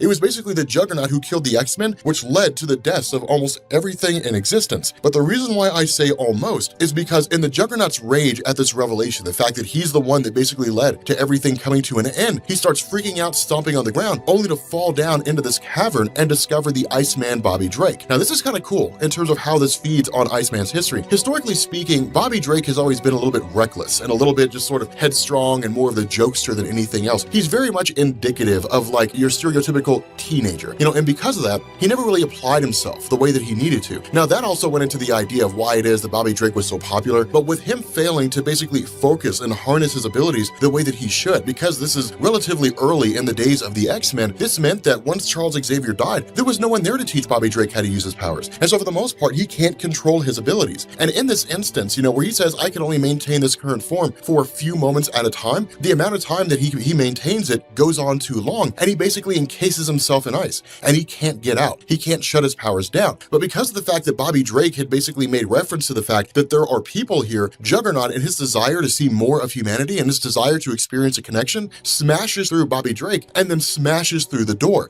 It was basically the Juggernaut who killed the X-Men, which led to the deaths of almost everything in existence. But the reason why I say almost is because in the Juggernaut's rage at this revelation, the fact that he's the one that basically led to everything coming to an end, he starts freaking out, stomping on the ground, only to fall down into this cavern and discover the Iceman Bobby Drake. Now, this is kind of cool in terms of how this feeds on Iceman's history. Historically speaking, Bobby Drake has always been a little bit reckless and a little bit just sort of headstrong and more of the jokester than anything else. He's very much indicative of like your stereotypical teenager, and because of that, he never really applied himself the way that he needed to. Now, that also went into the idea of why it is that Bobby Drake was so popular, but with him failing to basically focus and harness his abilities the way that he should, because this is relatively early in the days of the X-Men, this meant that once Charles Xavier died, there was no one there to teach Bobby Drake how to use his powers. And so for the most part, he can't control his abilities. And in this instance, where he says, I can only maintain this current form for a few moments at a time, the amount of time that he maintains it goes on too long, and he basically encases himself in ice, and he can't get out. He can't shut his powers down. But because of the fact that Bobby Drake had basically made reference to the fact that there are people here, Juggernaut, in his desire to see more of humanity and his desire to experience a connection, smashes through Bobby Drake and then smashes through the door.